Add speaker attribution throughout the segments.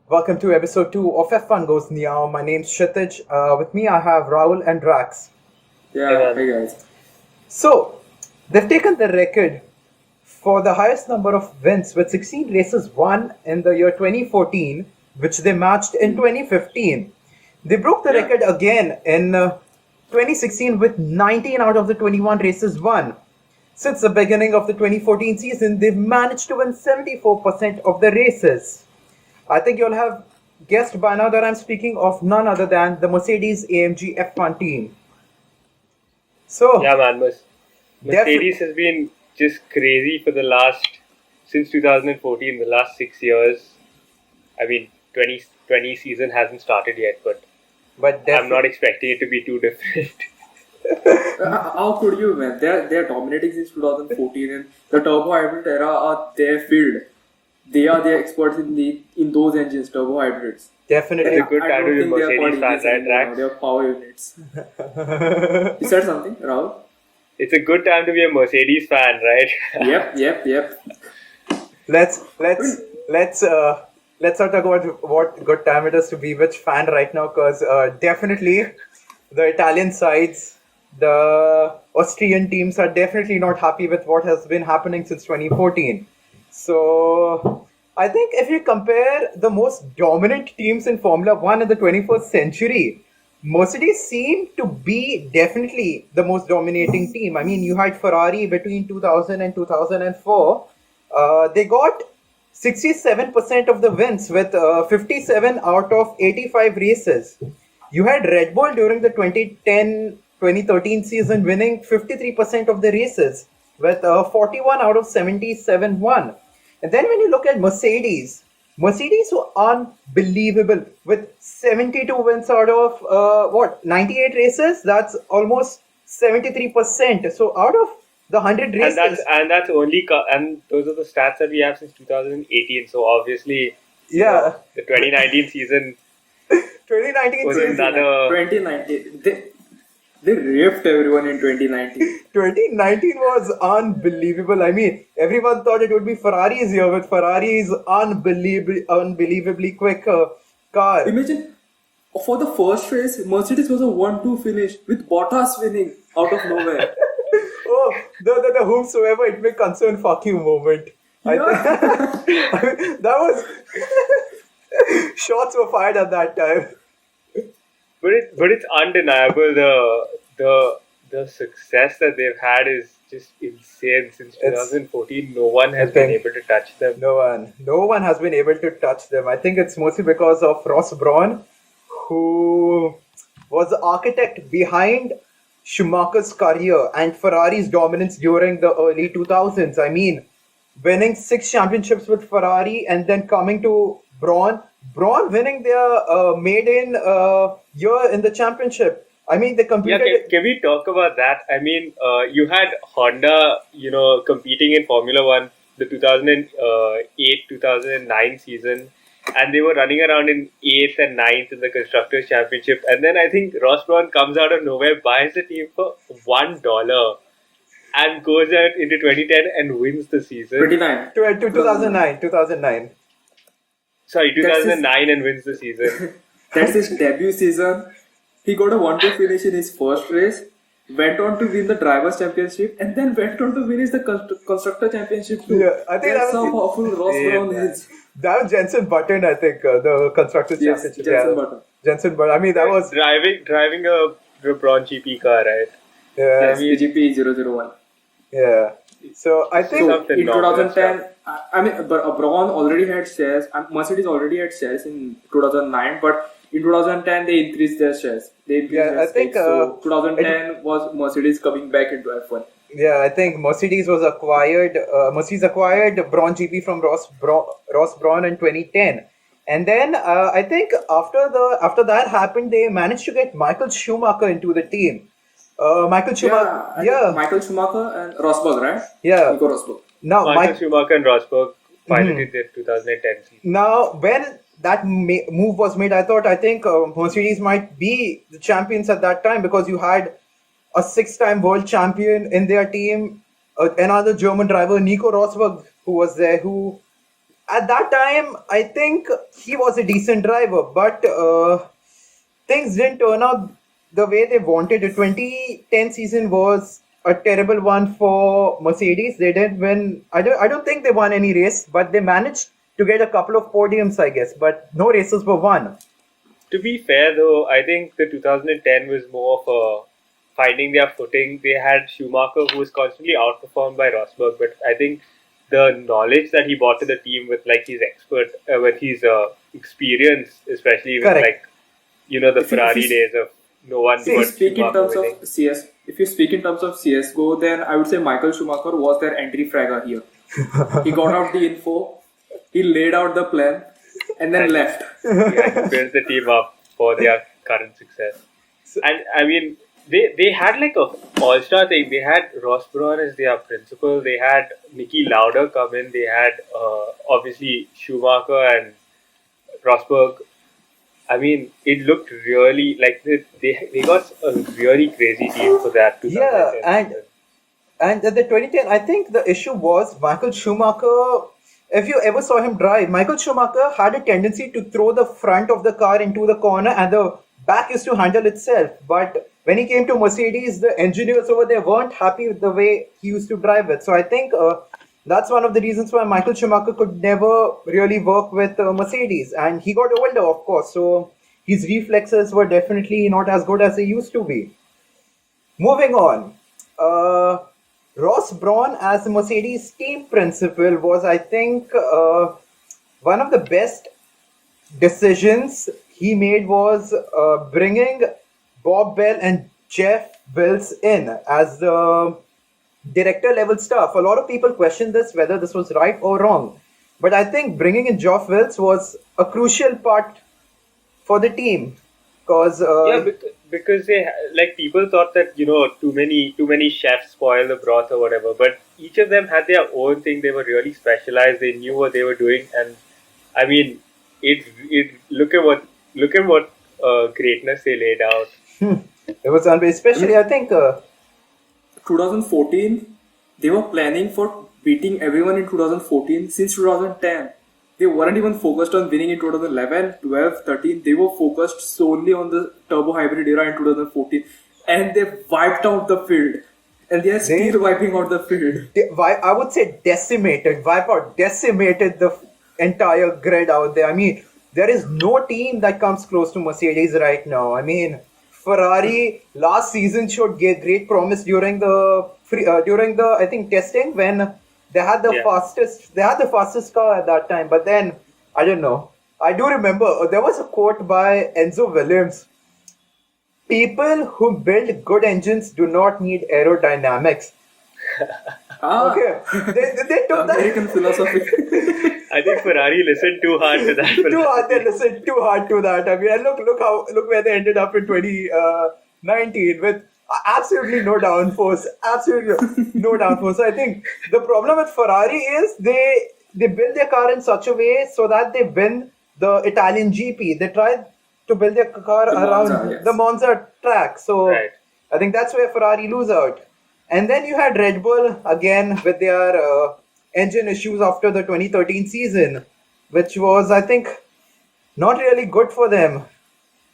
Speaker 1: Welcome to episode 2 of F1 Goes Meow. My name's Kshitj. With me, I have Raul and Drax.
Speaker 2: Hey
Speaker 3: Yeah,
Speaker 2: man.
Speaker 3: hey guys.
Speaker 1: So, they've taken the record for the highest number of wins with 16 races won in the year 2014, which they matched in 2015. They broke the
Speaker 3: Yeah.
Speaker 1: record again in 2016 with 19 out of the 21 races won. Since the beginning of the 2014 season, they've managed to win 74% of the races. I think you'll have guessed by now that I'm speaking of none other than the Mercedes AMG F1 team. So,
Speaker 2: Yeah, man.
Speaker 1: definitely.
Speaker 2: Mercedes has been just crazy for since 2014, the last 6 years. I mean, 2020 season hasn't started yet, but
Speaker 1: But
Speaker 2: I'm not
Speaker 1: definitely,
Speaker 2: expecting it to be too different.
Speaker 3: How could you, man? They're dominating since 2014, and the turbo hybrid era are their field. They are the experts in those engines, turbo hybrids.
Speaker 2: It's
Speaker 1: definitely.
Speaker 2: a good
Speaker 3: I
Speaker 2: time to
Speaker 3: don't
Speaker 2: be a
Speaker 3: think they are called
Speaker 2: Mercedes fan,
Speaker 3: engines
Speaker 2: right,
Speaker 3: anymore now.
Speaker 2: Drax?
Speaker 3: They are power units. You said something, Raul?
Speaker 2: It's a good time to be a Mercedes fan, right?
Speaker 3: Yep.
Speaker 1: let's
Speaker 3: I
Speaker 1: let's
Speaker 3: mean,
Speaker 1: let's uh let's not talk about what good time it is to be which fan right now, because definitely the Italian sides, the Austrian teams are definitely not happy with what has been happening since 2014. So I think if you compare the most dominant teams in Formula One in the 21st century, Mercedes seemed to be definitely the most dominating team. I mean, you had Ferrari between 2000 and 2004. They got 67% of the wins with 57 out of 85 races. You had Red Bull during the 2010-2013 season winning 53% of the races with 41 out of 77 won. And then when you look at Mercedes were unbelievable with 72 wins out of 98 races. That's almost 73%. So out of the 100
Speaker 2: and that's
Speaker 1: races,
Speaker 2: and that's only and those are the stats that we have since 2018. So obviously,
Speaker 1: yeah,
Speaker 2: the 2019 season
Speaker 1: 2019
Speaker 2: was
Speaker 1: season.
Speaker 2: another.
Speaker 3: 2019. They ripped everyone in 2019.
Speaker 1: 2019 was unbelievable. I mean, everyone thought it would be Ferrari's year with Ferrari's unbelievably quick car.
Speaker 3: Imagine for the first race, Mercedes was a 1-2 finish with Bottas winning out of nowhere.
Speaker 1: Oh, the whomsoever it may concern, fuck you moment. I
Speaker 3: Yeah.
Speaker 1: think that was shots were fired at that time.
Speaker 2: But it's undeniable the success that they've had is just insane. Since
Speaker 1: It's
Speaker 2: 2014, no one
Speaker 1: I
Speaker 2: has been
Speaker 1: think
Speaker 2: able to touch them.
Speaker 1: no one has been able to touch them. I think it's mostly because of Ross Brawn, who was the architect behind Schumacher's career and Ferrari's dominance during the early 2000s. I mean, winning 6 championships with Ferrari and then coming to Brawn winning their maiden year in the championship. I mean, they
Speaker 2: Yeah, can,
Speaker 1: competed.
Speaker 2: can we talk about that? I mean, you had Honda, competing in Formula One the 2008 2009 season, and they were running around in eighth and ninth in the constructors championship. And then I think Ross Brawn comes out of nowhere, buys the team for $1, and goes out into 2010 and wins the season.
Speaker 3: 29.
Speaker 1: To
Speaker 3: 2009.
Speaker 1: 2009.
Speaker 2: Sorry,
Speaker 3: That's his
Speaker 2: 2009, and wins the season.
Speaker 3: that's his debut season. He got a 1-2 finish in his first race, went on to win the drivers' championship, and then went on to win the constructor championship too.
Speaker 1: Yeah, I think
Speaker 3: That's
Speaker 1: that
Speaker 3: how
Speaker 1: was
Speaker 3: powerful Ross
Speaker 2: Yeah,
Speaker 3: Brown
Speaker 2: man.
Speaker 3: is.
Speaker 1: that was Jensen Button. I think the constructors
Speaker 3: Yes,
Speaker 1: championship.
Speaker 3: Jensen
Speaker 1: Yeah,
Speaker 3: Button.
Speaker 1: Jensen Button. I mean, that was
Speaker 2: driving a Braun GP car, right?
Speaker 1: yeah,
Speaker 3: Yes, PGP 001.
Speaker 1: yeah. So I think
Speaker 3: So
Speaker 2: Something
Speaker 3: in
Speaker 2: phenomenal
Speaker 3: 2010, I mean, Braun already had shares. Mercedes already had shares in 2009, but in 2010 they increased their shares. They increased
Speaker 1: yeah,
Speaker 3: their
Speaker 1: I think
Speaker 3: stakes. So
Speaker 1: it,
Speaker 3: 2010 was Mercedes coming back into F1.
Speaker 1: yeah, I think Mercedes was acquired. Mercedes acquired Braun GP from Ross Braun in 2010, and then I think after that happened, they managed to get Michael Schumacher into the team. Michael Schumacher,
Speaker 3: Yeah, I think
Speaker 1: yeah,
Speaker 3: Michael Schumacher and Rosberg, right?
Speaker 1: yeah.
Speaker 3: Nico Rosberg.
Speaker 1: Now,
Speaker 2: Michael Schumacher and Rosberg
Speaker 1: Mhm.
Speaker 2: piloted the 2010 season.
Speaker 1: Now, when that move was made, I think Mercedes might be the champions at that time because you had a six-time world champion in their team, another German driver, Nico Rosberg, who was there, who at that time, I think he was a decent driver, but things didn't turn out the way they wanted. The 2010 season was a terrible one for Mercedes. They didn't win. I don't think they won any race, but they managed to get a couple of podiums, I guess. But no races were won.
Speaker 2: To be fair, though, I think the 2010 was more of a finding their footing. They had Schumacher, who was constantly outperformed by Rosberg, but I think the knowledge that he brought to the team with like his with his experience, especially with
Speaker 1: Correct.
Speaker 2: like the
Speaker 3: If you, if
Speaker 2: Ferrari
Speaker 3: you
Speaker 2: days of no one
Speaker 3: if you
Speaker 2: but
Speaker 3: speak in
Speaker 2: Schumacher
Speaker 3: terms
Speaker 2: winning.
Speaker 3: of CS, if you speak in terms of CS:GO, then I would say Michael Schumacher was their entry fragger here. He got out the info, he laid out the plan, and then left.
Speaker 2: Yeah, built the team up for their current success. And I mean, they had like a all-star thing. They had Ross Brawn as their principal. They had Nicky Lauda come in. They had obviously Schumacher and Rosberg. I mean, it looked really like they got a really crazy team for that
Speaker 1: Yeah,
Speaker 2: 2010 season.
Speaker 1: and at the 2010, I think the issue was Michael Schumacher. If you ever saw him drive, Michael Schumacher had a tendency to throw the front of the car into the corner and the back used to handle itself. But when he came to Mercedes, the engineers over there weren't happy with the way he used to drive it. So I think that's one of the reasons why Michael Schumacher could never really work with Mercedes. And he got older, of course. So his reflexes were definitely not as good as they used to be. Moving on. Uh, Ross Brawn as the Mercedes team principal was, I think, one of the best decisions he made was bringing Bob Bell and Jeff Wills in as the director level staff. A lot of people question this, whether this was right or wrong. But I think bringing in Geoff Wills was a crucial part for the team because
Speaker 2: Yeah, because like people thought that too many chefs spoil the broth or whatever, but each of them had their own thing. They were really specialized. They knew what they were doing, and I mean, it look at what greatness they laid out.
Speaker 1: it was especially, I think,
Speaker 3: 2014, they were planning for beating everyone in 2014 since 2010. They weren't even focused on winning in 2011, 12, 13. They were focused solely on the turbo hybrid era in 2014. And they wiped out the field. And they are
Speaker 1: They-
Speaker 3: still wiping out the field.
Speaker 1: I would say decimated, Wipeout decimated the entire grid out there. I mean, there is no team that comes close to Mercedes right now. I mean, Ferrari last season showed great promise during the I think testing when
Speaker 2: Yeah.
Speaker 1: they had the fastest car at that time. But then I don't know. I do remember there was a quote by Enzo Williams. People who build good engines do not need aerodynamics. Okay, they
Speaker 3: The
Speaker 1: took that
Speaker 3: American philosophy.
Speaker 2: I think Ferrari listened too hard to that.
Speaker 1: too hard. They listened too hard to that. I mean, and look where they ended up in 2019 with absolutely no downforce. Absolutely no downforce. I think the problem with Ferrari is they build their car in such a way so that they win the Italian GP. They tried to build their car
Speaker 3: The
Speaker 1: around
Speaker 3: Monza, yes.
Speaker 1: the Monza track. So
Speaker 2: Right.
Speaker 1: I think that's where Ferrari lose out. And then you had Red Bull again with their engine issues after the 2013 season, which was, I think, not really good for them.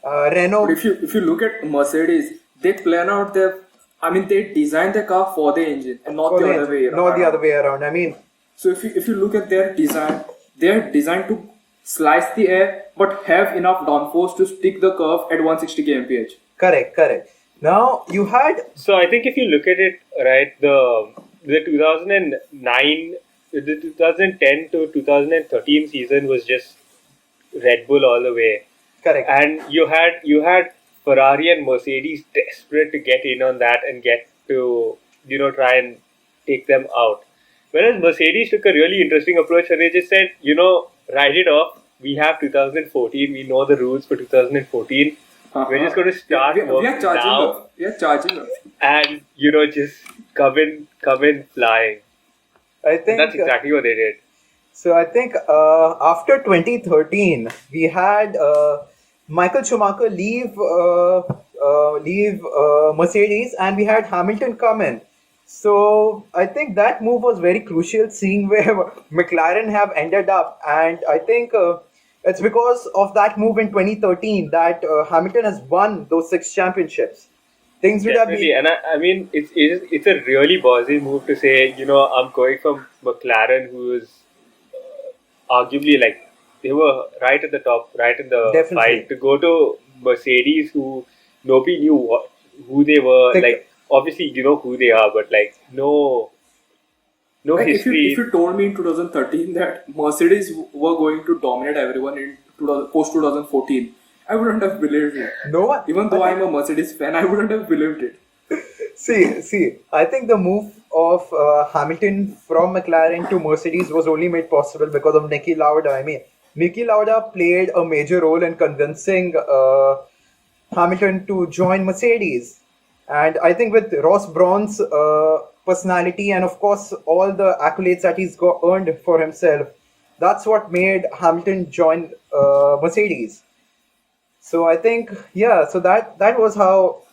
Speaker 3: But
Speaker 1: Renault,
Speaker 3: if you look at Mercedes, they plan out they design the car for the engine and not the other way around.
Speaker 1: not the other way around. I mean,
Speaker 3: So if you look at their design, they're designed to slice the air but have enough downforce to stick the curve at 160 kmph.
Speaker 1: correct. Now you had
Speaker 2: So I think if you look at it, right, the 2009, the 2010 to 2013 season was just Red Bull all the way,
Speaker 1: correct.
Speaker 2: and you had Ferrari and Mercedes desperate to get in on that and get to try and take them out. Whereas Mercedes took a really interesting approach and they just said, write it off. We have 2014. We know the rules for 2014. We're just going to start
Speaker 3: We are
Speaker 2: work
Speaker 3: charging
Speaker 2: now
Speaker 3: up. We are charging up.
Speaker 2: and just come in flying.
Speaker 1: I
Speaker 2: And
Speaker 1: think
Speaker 2: that's exactly what they did.
Speaker 1: so. I think after 2013, we had Michael Schumacher leave Mercedes, and we had Hamilton come in. So I think that move was very crucial, seeing where McLaren have ended up, and I think it's because of that move in 2013 that Hamilton has won those 6 championships. Things would have
Speaker 2: Definitely,
Speaker 1: been
Speaker 2: and I mean, it's a really ballsy move to say, I'm going from McLaren, who is arguably like they were right at the top, right in the fight,
Speaker 1: definitely.
Speaker 2: to go to Mercedes, who nobody knew who they were.
Speaker 1: Think,
Speaker 2: Like, obviously, you know who they are, but like no
Speaker 3: Like if
Speaker 2: history.
Speaker 3: you told me in 2013 that Mercedes were going to dominate everyone in post 2014, I wouldn't have believed it.
Speaker 1: no one.
Speaker 3: Even
Speaker 1: I
Speaker 3: though
Speaker 1: think
Speaker 3: I'm a Mercedes fan, I wouldn't have believed it.
Speaker 1: See, I think the move of Hamilton from McLaren to Mercedes was only made possible because of Niki Lauda. I mean, Niki Lauda played a major role in convincing Hamilton to join Mercedes. And I think with Ross Brawn's personality and, of course, all the accolades that he's got earned for himself, that's what made Hamilton join Mercedes. So I think, yeah, so that was how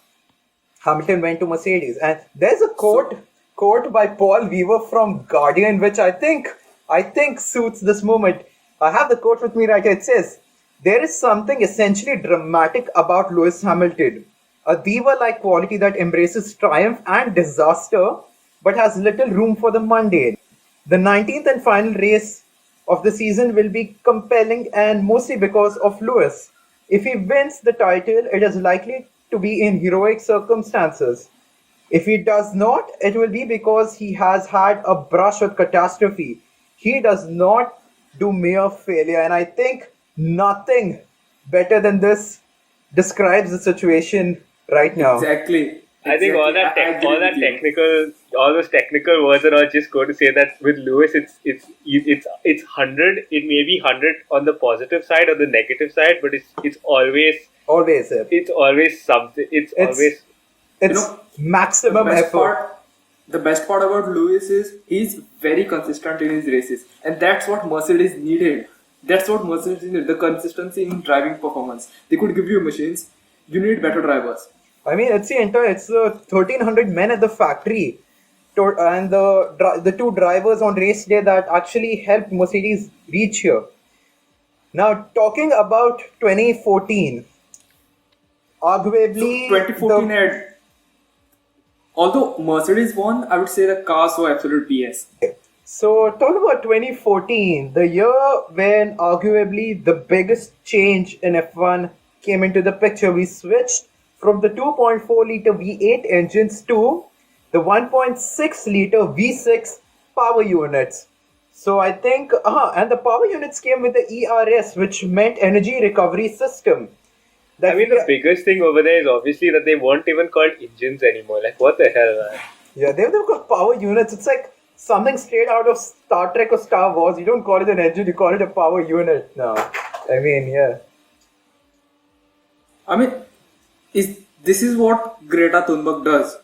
Speaker 1: Hamilton went to Mercedes. And there's a
Speaker 3: So
Speaker 1: quote by Paul Weaver from Guardian, which I think suits this moment. I have the quote with me right here. It says, "There is something essentially dramatic about Lewis Hamilton, a diva-like quality that embraces triumph and disaster, but has little room for the mundane. The 19th and final race of the season will be compelling and mostly because of Lewis. If he wins the title, it is likely to be in heroic circumstances. If he does not, it will be because he has had a brush with catastrophe. He does not do mere failure." And I think nothing better than this describes the situation right now.
Speaker 3: exactly,
Speaker 2: I think
Speaker 3: exactly, I
Speaker 2: all
Speaker 3: agree with
Speaker 2: that
Speaker 3: you.
Speaker 2: technical, all those technical words are all just going to say that with Lewis, it's 100. It may be 100 on the positive side or the negative side, but
Speaker 1: Always.
Speaker 2: it's always something. It's
Speaker 1: It's
Speaker 2: always
Speaker 3: You
Speaker 1: it's
Speaker 3: know, the
Speaker 1: maximum
Speaker 3: best
Speaker 1: effort.
Speaker 3: part, the best part about Lewis is he's very consistent in his races, and that's what Mercedes needed. That's what Mercedes needed. The consistency in driving performance. They could give you machines. You need better drivers.
Speaker 1: I mean, it's the 1,300 men at the factory, and the two drivers on race day that actually helped Mercedes reach here. Now, talking about 2014,
Speaker 3: So
Speaker 1: arguably
Speaker 3: 2014 had, although Mercedes won, I would say the cars were absolute BS.
Speaker 1: so talking about 2014, the year when arguably the biggest change in F1 came into the picture. We switched from the 2.4 liter V8 engines to the 1.6 liter V6 power units. So I think, and the power units came with the ERS, which meant energy recovery system.
Speaker 2: I
Speaker 1: That
Speaker 2: mean,
Speaker 1: we,
Speaker 2: the biggest thing over there is obviously that they weren't even called engines anymore. Like, what the hell, man?
Speaker 1: yeah, they've got power units. It's like something straight out of Star Trek or Star Wars. You don't call it an engine, you call it a power unit now. I mean, yeah.
Speaker 3: I mean, is this is what Greta Thunberg does?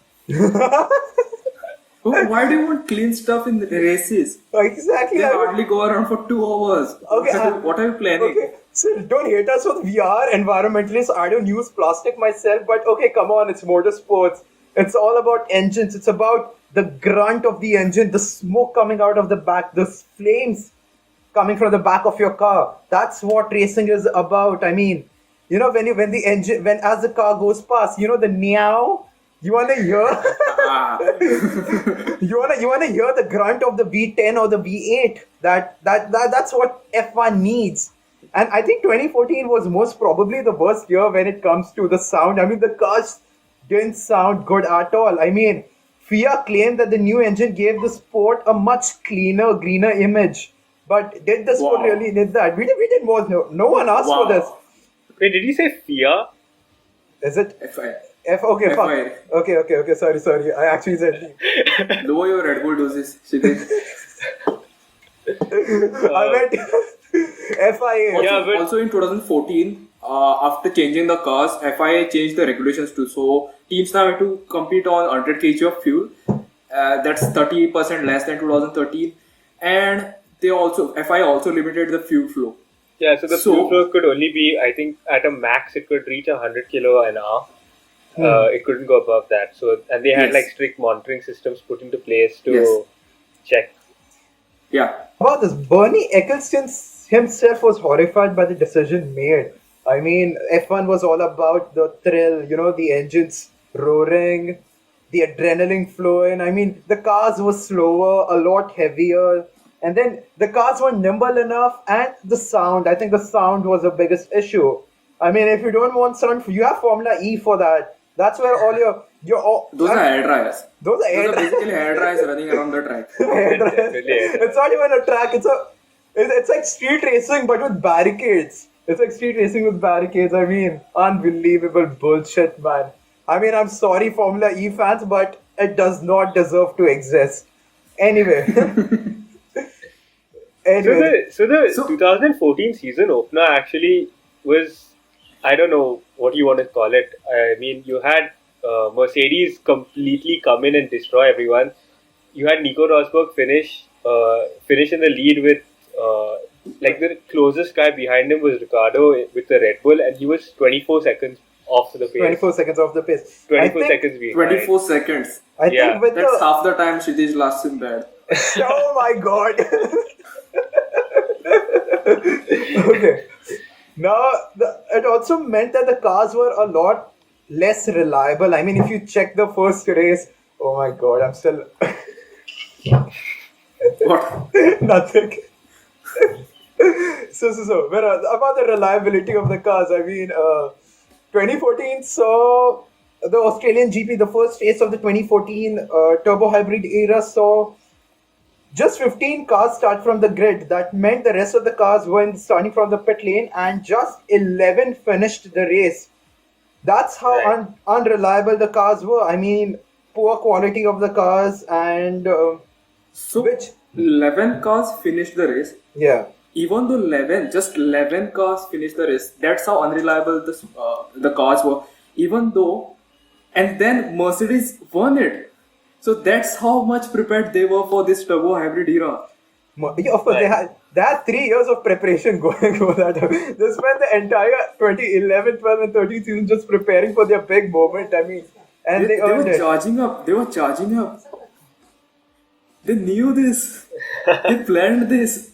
Speaker 3: Oh, why do you want clean stuff in the races?
Speaker 1: Exactly.
Speaker 3: They
Speaker 1: I mean,
Speaker 3: hardly go around for 2 hours.
Speaker 1: okay,
Speaker 3: What are you planning?
Speaker 1: okay. So don't hate us with VR environmentalists. I don't use plastic myself, but okay, come on, it's motorsports. It's all about engines. It's about the grunt of the engine, the smoke coming out of the back, the flames coming from the back of your car. That's what racing is about. I mean, when the engine when as the car goes past, the meow. You wanna hear?
Speaker 3: Ah.
Speaker 1: You wanna hear the grunt of the V10 or the V8? That's what F1 needs. And I think 2014 was most probably the worst year when it comes to the sound. I mean, the cars didn't sound good at all. I mean, FIA claimed that the new engine gave the sport a much cleaner, greener image. But did the sport
Speaker 3: Wow.
Speaker 1: really need that? We didn't want no one asked for this.
Speaker 3: Wow.
Speaker 2: Wait, did you say fear?
Speaker 1: Is it
Speaker 3: FI.
Speaker 1: Okay, fuck.
Speaker 3: FI.
Speaker 1: Okay. Sorry. I actually said.
Speaker 3: Lower your Red Bull doses, Kshitj.
Speaker 1: I meant FIA.
Speaker 3: Also,
Speaker 2: Yeah, but
Speaker 3: also in 2014, after changing the cars, FIA changed the regulations too. So teams now have to compete on 100 kg of fuel. That's 30% less than 2013. And FIA also limited the fuel flow.
Speaker 2: yeah, so the
Speaker 3: So-
Speaker 2: fuel flow could only be, I think, at a max, it could reach 100 kilo an hour. It couldn't go above that. So, and they had like
Speaker 3: Yes.
Speaker 2: strict monitoring systems put into place
Speaker 3: Yes.
Speaker 2: to check.
Speaker 3: Yeah.
Speaker 1: About this, Bernie Eccleston himself was horrified by the decision made. I mean, F1 was all about the thrill, the engines roaring, the adrenaline flowing. I mean, the cars were slower, a lot heavier, and then the cars were nimble enough, and the sound. I think the sound was the biggest issue. I mean, if you don't want sound, you have Formula E for that. That's where all your all,
Speaker 3: Those are hair dryers.
Speaker 1: those are air
Speaker 3: Those are basically hair dryers running around the track.
Speaker 2: Definitely.
Speaker 1: It's not even a track. It's like street racing, but with barricades. It's like street racing with barricades. I mean, unbelievable bullshit, man. I mean, I'm sorry, Formula E fans, but it does not deserve to exist. Anyway, anyway,
Speaker 2: So the
Speaker 3: So-
Speaker 2: 2014 season opener actually was, I don't know what you want to call it. I mean, you had Mercedes completely come in and destroy everyone. You had Nico Rosberg finish in the lead with like the closest guy behind him was Ricardo with the Red Bull, and he was 24 seconds off the pace.
Speaker 1: 24 seconds off the pace.
Speaker 2: 24 seconds behind.
Speaker 3: 24 seconds.
Speaker 1: I
Speaker 2: Yeah,
Speaker 1: think with
Speaker 3: That's
Speaker 1: the
Speaker 3: half the time Kshitj lasts in bed.
Speaker 1: oh my god. Okay. Now, it also meant that the cars were a lot less reliable. I mean, if you check the first race, oh my god, I'm still
Speaker 3: What?
Speaker 1: nothing. So, about the reliability of the cars, I mean, 2014 saw the Australian GP, the first race of the 2014 turbo hybrid era, saw just 15 cars start from the grid. That meant the rest of the cars were starting from the pit lane, and just 11 finished the race. That's how
Speaker 2: Right.
Speaker 1: unreliable the cars were. I mean, poor quality of the cars, and
Speaker 3: So,
Speaker 1: which,
Speaker 3: 11 cars finished the race.
Speaker 1: yeah.
Speaker 3: Even though just 11 cars finished the race, that's how unreliable the cars were. Even though, and then Mercedes won it. So that's how much prepared they were for this turbo hybrid era.
Speaker 1: Yeah, of course, they had 3 years of preparation going for that. They spent the entire 2011, 12, and 13 season just preparing for their big moment. I mean, and they
Speaker 3: They
Speaker 1: earned
Speaker 3: were
Speaker 1: it.
Speaker 3: charging up. They were charging up. They knew this. They planned this.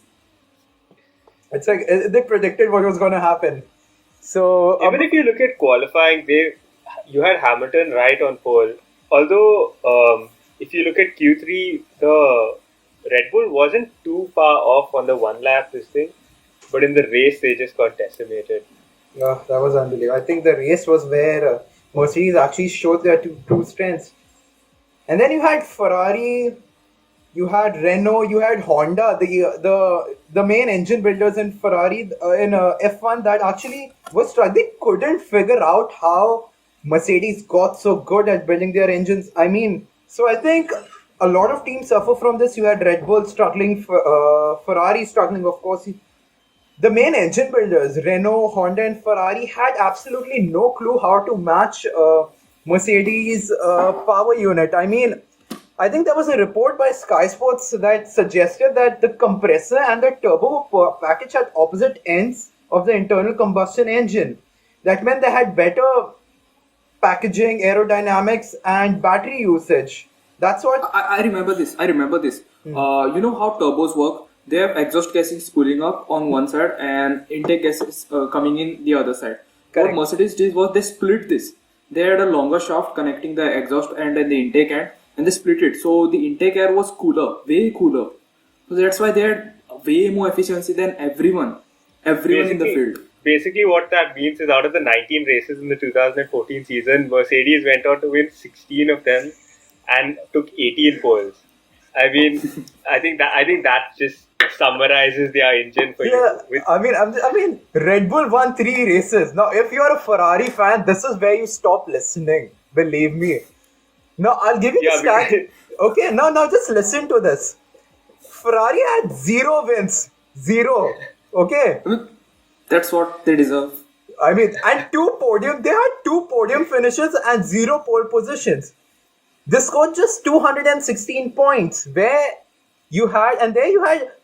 Speaker 1: It's like they predicted what was going to happen. So,
Speaker 2: Even if you look at qualifying, you had Hamilton right on pole. Although, if you look at Q3, the Red Bull wasn't too far off on the one lap this thing, but in the race they just got decimated.
Speaker 1: yeah, that was unbelievable. I think the race was where Mercedes actually showed their true strengths. And then you had Ferrari, you had Renault, you had Honda, the main engine builders in Ferrari in F1 that actually was they couldn't figure out how Mercedes got so good at building their engines. I mean, so I think a lot of teams suffer from this. You had Red Bull struggling, Ferrari struggling, of course. The main engine builders, Renault, Honda, and Ferrari, had absolutely no clue how to match Mercedes' power unit. I mean, I think there was a report by Sky Sports that suggested that the compressor and the turbo package had opposite ends of the internal combustion engine. That meant they had better packaging, aerodynamics, and battery usage. That's what.
Speaker 3: I remember this. You know how turbos work? They have exhaust gases cooling up on one side and intake gases coming in the other side.
Speaker 1: Correct.
Speaker 3: What Mercedes did was they split this. They had a longer shaft connecting the exhaust end and the intake end, and they split it. So the intake air was cooler, way cooler. So that's why they had way more efficiency than everyone in the field.
Speaker 2: Basically, what that means is out of the 19 races in the 2014 season, Mercedes went on to win 16 of them and took 18 poles. I mean, I think that just summarizes their engine for
Speaker 1: Yeah,
Speaker 2: you.
Speaker 1: I mean, Red Bull won 3 races. Now, if you're a Ferrari fan, this is where you stop listening. Believe me. Now, I'll give you the stat.
Speaker 2: because-
Speaker 1: Okay, now just listen to this. Ferrari had 0 wins. 0. Okay.
Speaker 3: That's what they deserve.
Speaker 1: I mean, and they had 2 podium finishes and 0 pole positions. They scored just 216 points, where you had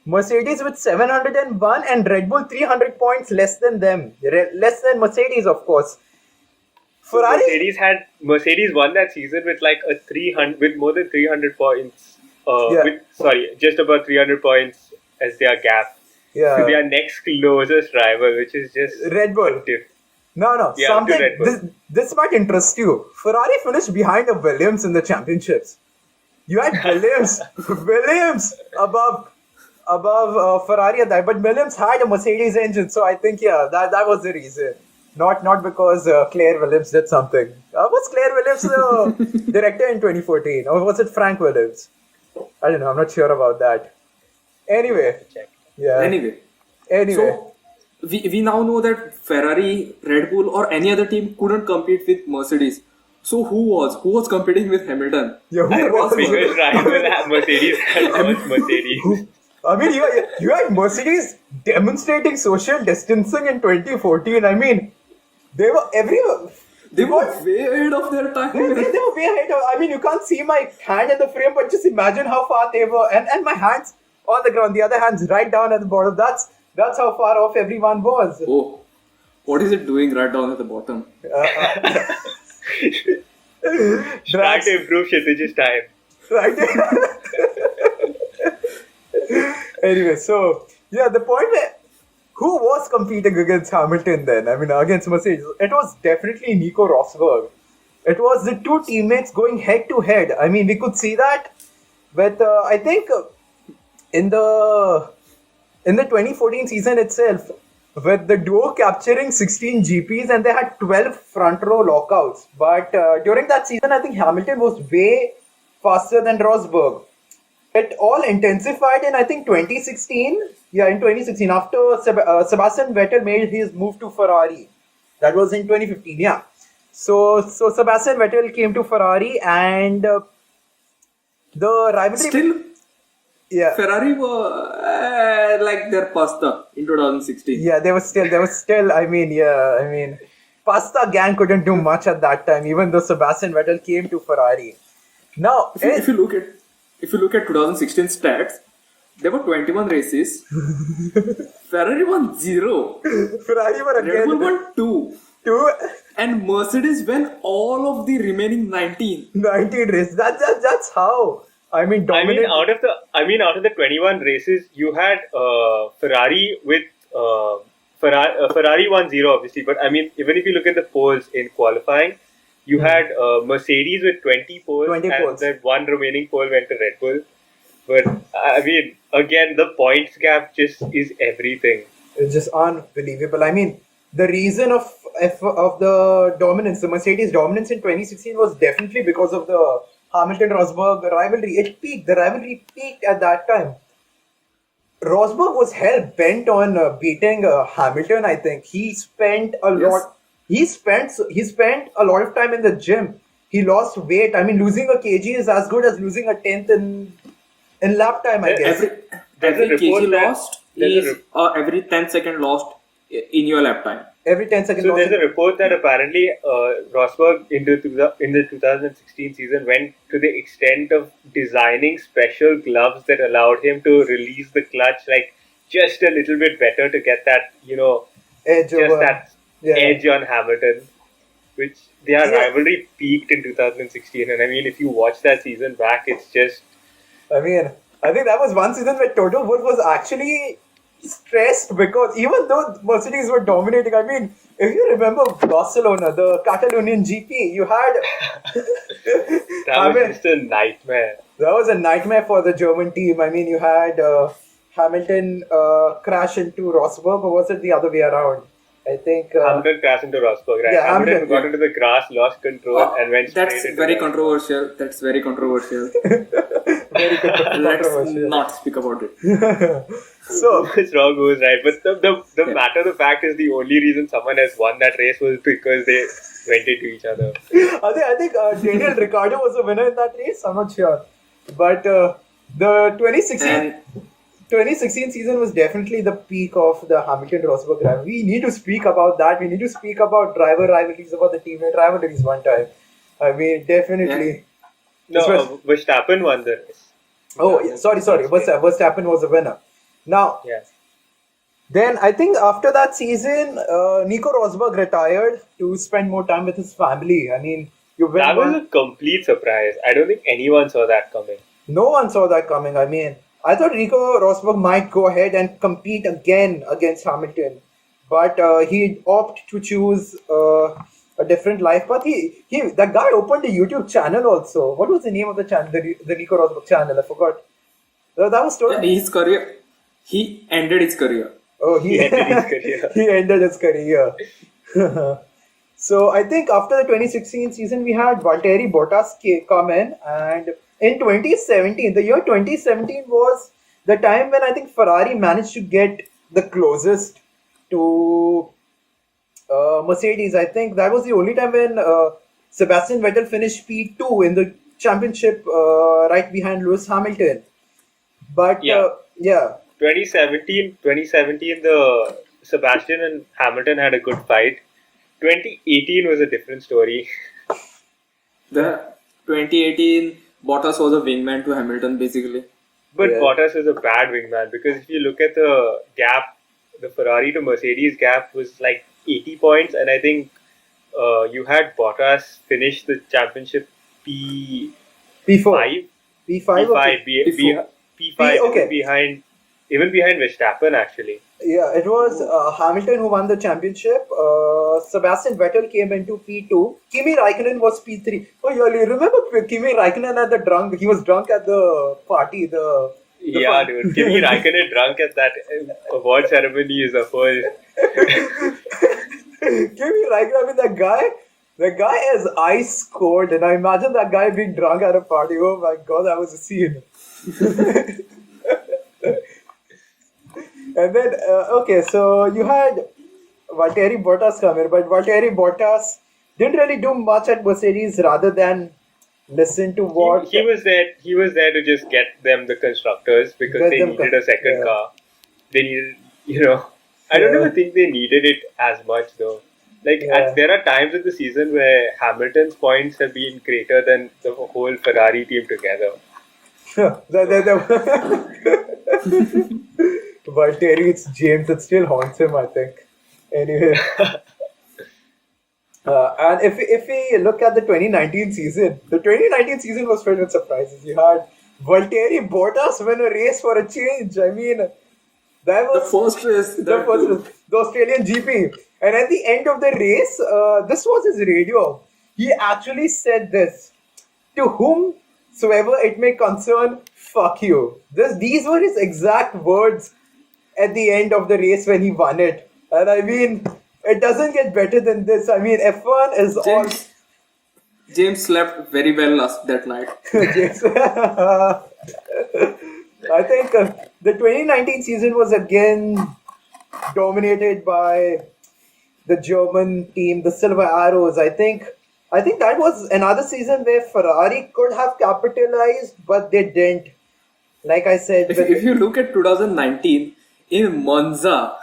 Speaker 1: Mercedes with 701 and Red Bull 300 points less than them, less than Mercedes, of course. Ferrari.
Speaker 2: Mercedes won that season with like a 300 with more than 300 points.
Speaker 1: Yeah,
Speaker 2: Just about 300 points as their gap to
Speaker 1: yeah.
Speaker 2: their next closest rival, which is just
Speaker 1: Red
Speaker 2: a
Speaker 1: Bull.
Speaker 2: diff.
Speaker 1: No.
Speaker 2: Yeah, to
Speaker 1: Something.
Speaker 2: Red Bull.
Speaker 1: This might interest you. Ferrari finished behind the Williams in the championships. You had Williams above Ferrari at that, but Williams had a Mercedes engine, so I think that was the reason. Not because Claire Williams did something. Was Claire Williams the director in 2014, or was it Frank Williams? I don't know. I'm not sure about that. Anyway,
Speaker 2: Check.
Speaker 1: yeah.
Speaker 3: Anyway, so we now know that Ferrari, Red Bull, or any other team couldn't compete with Mercedes. So who was competing with Hamilton?
Speaker 1: Yeah, who was
Speaker 2: Biggest rival Mercedes was Mercedes.
Speaker 1: I mean, you had Mercedes demonstrating social distancing in 2014. I mean, they were everywhere.
Speaker 3: They were way ahead of their time.
Speaker 1: They were way ahead of. I mean, you can't see my hand in the frame, but just imagine how far they were. And my hands on the ground, the other hand's right down at the bottom. That's how far off everyone was.
Speaker 3: Oh, what is it doing right down at the bottom?
Speaker 2: Trying to improve Kshitij's time.
Speaker 1: Right. Anyway, so yeah, the point where who was competing against Hamilton then? I mean, against Mercedes, it was definitely Nico Rosberg. It was the two teammates going head to head. I mean, we could see that with I think in the 2014 season itself, with the duo capturing 16 GPs and they had 12 front row lockouts. But during that season, I think Hamilton was way faster than Rosberg. It all intensified in, I think, 2016. Yeah, in 2016, after Sebastian Vettel made his move to Ferrari. That was in 2015, yeah. So Sebastian Vettel came to Ferrari and the rivalry...
Speaker 3: Still,
Speaker 1: yeah.
Speaker 3: Ferrari were like their pasta in 2016.
Speaker 1: Yeah, they were still, I mean, Pasta gang couldn't do much at that time, even though Sebastian Vettel came to Ferrari. Now,
Speaker 3: If you look at 2016 stats, there were 21 races. Ferrari won 0.
Speaker 1: Ferrari were
Speaker 3: Red Bull
Speaker 1: again
Speaker 3: won 2. And Mercedes won all of the remaining 19.
Speaker 1: 19 races. That's how. I mean, dominant.
Speaker 2: out of the 21 races, you had Ferrari with Ferrari 1-0 obviously, but I mean, even if you look at the poles in qualifying, you had Mercedes with 20 poles,
Speaker 1: 20
Speaker 2: and
Speaker 1: poles.
Speaker 2: then one remaining pole went to Red Bull. But I mean, again, the points gap just is everything.
Speaker 1: It's just unbelievable. I mean, the reason of the dominance, the Mercedes dominance in 2016 was definitely because of the Hamilton-Rosberg rivalry. The rivalry peaked at that time. Rosberg was hell bent on beating Hamilton. I think he spent a lot. He spent a lot of time in the gym. He lost weight. I mean, losing a kg is as good as losing a tenth in lap time, I guess.
Speaker 3: Every kg lost is every 10 second lost in your lap time.
Speaker 1: Every 10 seconds.
Speaker 2: So there's a report that apparently Rosberg in the 2016 season went to the extent of designing special gloves that allowed him to release the clutch like just a little bit better to get that edge on Hamilton, which their rivalry peaked in 2016. And I mean, if you watch that season back, it's just.
Speaker 1: I mean, I think that was one season where Toto Wolff was actually stressed because even though Mercedes were dominating, I mean, if you remember Barcelona, the Catalonian GP, you had
Speaker 2: that was just a nightmare.
Speaker 1: That was a nightmare for the German team. I mean, you had Hamilton crash into Rosberg, or was it the other way around? I think
Speaker 2: Hamilton crashed into Rosberg, right?
Speaker 1: Yeah,
Speaker 2: Hamilton got into the grass, lost control, and went straight
Speaker 3: That's
Speaker 2: into
Speaker 3: very
Speaker 2: the
Speaker 3: controversial. That's very controversial.
Speaker 1: very
Speaker 3: Let's
Speaker 1: controversial.
Speaker 3: not speak about it.
Speaker 1: So
Speaker 2: who's wrong, who's right. But the matter of the fact is the only reason someone has won that race was because they went into each other.
Speaker 1: I think Daniel Ricciardo was the winner in that race. I'm not sure, but the 2016 season was definitely the peak of the Hamilton-Rosberg rivalry. We need to speak about that. We need to speak about driver rivalries, about the teammate rivalries one time. I mean, definitely.
Speaker 2: No, Verstappen won the race.
Speaker 1: Oh, yeah. Sorry. Verstappen was the winner. Now,
Speaker 2: Yes.
Speaker 1: Then I think after that season, Nico Rosberg retired to spend more time with his family. I mean, you win
Speaker 2: That was
Speaker 1: one.
Speaker 2: a complete surprise. I don't think anyone saw that coming.
Speaker 1: No one saw that coming. I mean, I thought Nico Rosberg might go ahead and compete again against Hamilton, but he opted to choose a different life path. That guy opened a YouTube channel also. What was the name of the channel? The Nico Rosberg channel. I forgot. That was
Speaker 3: Yeah,
Speaker 1: told.
Speaker 3: his career, he ended his career.
Speaker 1: Oh,
Speaker 2: He ended his career.
Speaker 1: he ended his career. So I think after the 2016 season, we had Valtteri Bottas come in, and in 2017, the year 2017 was the time when I think Ferrari managed to get the closest to Mercedes. I think that was the only time when Sebastian Vettel finished P2 in the championship, right behind Lewis Hamilton. But
Speaker 2: Yeah.
Speaker 1: yeah,
Speaker 2: 2017, the Sebastian and Hamilton had a good fight. 2018 was a different story.
Speaker 3: The 2018 Bottas was a wingman to Hamilton basically.
Speaker 2: But
Speaker 1: yeah.
Speaker 2: Bottas is a bad wingman because if you look at the gap, the Ferrari to Mercedes gap was like 80 points, and I think you had Bottas finish the championship P5,
Speaker 1: P4, P5,
Speaker 2: P5,
Speaker 1: okay.
Speaker 3: Before.
Speaker 2: P5,
Speaker 1: Okay.
Speaker 2: even behind Verstappen actually.
Speaker 1: Yeah, it was Hamilton who won the championship. Sebastian Vettel came into P2. Kimi Raikkonen was P3. Oh, you remember Kimi Raikkonen at the drunk? He was drunk at the party. The
Speaker 2: Yeah,
Speaker 1: fun.
Speaker 2: dude. Kimi Raikkonen drunk at that award ceremony is a whole.
Speaker 1: Kimi Raikkonen, I mean, the guy is ice cold, and I imagine that guy being drunk at a party. Oh my god, that was a scene. And then, okay, so you had Valtteri Bottas come in, but Valtteri Bottas didn't really do much at Mercedes rather than listen to what
Speaker 2: He was there. He was there to just get them the constructors because
Speaker 1: get
Speaker 2: they
Speaker 1: them.
Speaker 2: needed a second
Speaker 1: Yeah,
Speaker 2: car. They needed, you know. I don't
Speaker 1: yeah,
Speaker 2: even think they needed it as much though.
Speaker 1: yeah.
Speaker 2: There are times in the season where Hamilton's points have been greater than the whole Ferrari team together.
Speaker 1: Valtteri, it's James. It still haunts him, I think. Anyway, and if we look at the 2019 season, the 2019 season was filled with surprises. You had Valtteri Bottas win a race for a change. I mean, that
Speaker 3: The
Speaker 1: was
Speaker 3: first race
Speaker 1: the
Speaker 3: that
Speaker 1: first
Speaker 3: too.
Speaker 1: the Australian GP. And at the end of the race, this was his radio. He actually said this: "To whomsoever it may concern, fuck you." These were his exact words at the end of the race when he won it. And I mean, it doesn't get better than this. I mean, F1 is all.
Speaker 3: James James slept very well last that night.
Speaker 1: Yes. I think the 2019 season was again dominated by the German team, the Silver Arrows. I think that was another season where Ferrari could have capitalized, but they didn't. Like I said,
Speaker 3: If you look at 2019 in Monza,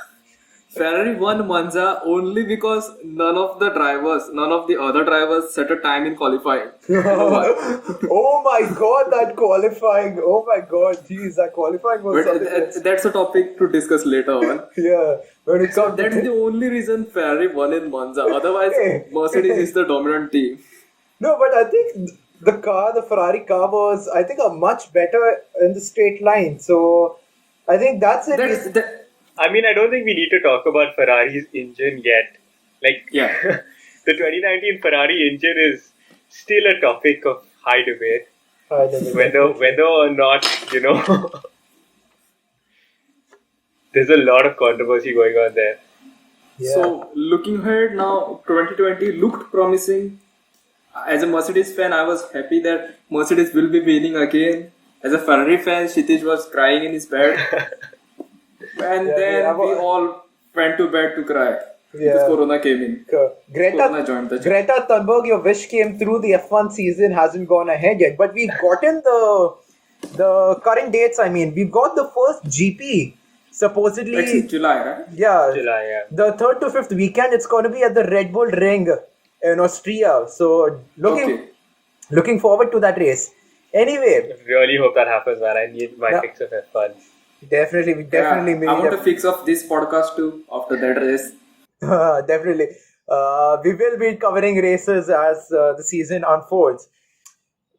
Speaker 3: Ferrari won Monza only because none of the other drivers set a time in qualifying. You know why?
Speaker 1: oh my god, that qualifying! Oh my god, jeez, that qualifying was
Speaker 3: But
Speaker 1: something else.
Speaker 3: that's a topic to discuss later on.
Speaker 1: Yeah, when it
Speaker 3: So
Speaker 1: comes
Speaker 3: that's the only reason Ferrari won in Monza. Otherwise,
Speaker 1: Hey.
Speaker 3: Mercedes is the dominant team.
Speaker 1: No, but I think the Ferrari car was, I think, a much better in the straight line. So I think that's it.
Speaker 3: That's that.
Speaker 2: I mean, I don't think we need to talk about Ferrari's engine yet.
Speaker 3: Yeah.
Speaker 2: The 2019 Ferrari engine is still a topic of high debate.
Speaker 1: I don't know.
Speaker 2: Whether or not, there's a lot of controversy going on there.
Speaker 1: Yeah.
Speaker 3: So looking ahead now, 2020 looked promising. As a Mercedes fan, I was happy that Mercedes will be winning again. As a Ferrari fan, Kshitj was crying in his bed. And
Speaker 1: Yeah,
Speaker 3: then
Speaker 1: yeah,
Speaker 3: we all went to bed to cry. Because
Speaker 1: Yeah.
Speaker 3: Corona came in. Corona joined the chat.
Speaker 1: Greta Thunberg, your wish came through. The F1 season hasn't gone ahead yet, but we've gotten the current dates. I mean, we've got the first GP supposedly.
Speaker 3: That's in July, right?
Speaker 1: Yeah,
Speaker 2: July, yeah.
Speaker 1: the 3rd to 5th weekend. It's going to be at the Red Bull Ring in Austria. So
Speaker 3: Okay.
Speaker 1: looking forward to that race. Anyway,
Speaker 2: Really hope that happens, man. I need my
Speaker 1: Yeah.
Speaker 2: fix of F1.
Speaker 1: Definitely, we definitely
Speaker 3: Yeah,
Speaker 1: meet.
Speaker 3: I want to fix up this podcast too after that race.
Speaker 1: Definitely. We will be covering races as the season unfolds.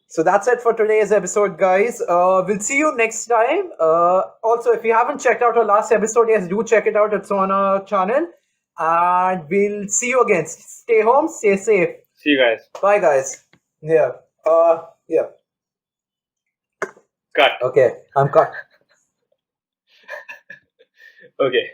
Speaker 1: So that's it for today's episode, guys. We'll see you next time. Also, if you haven't checked out our last episode, yes, do check it out. It's on our channel. And we'll see you again. Stay home, stay safe.
Speaker 2: See you guys.
Speaker 1: Bye, guys. Yeah. Yeah.
Speaker 2: Cut.
Speaker 1: Okay. I'm cut.
Speaker 2: Okay.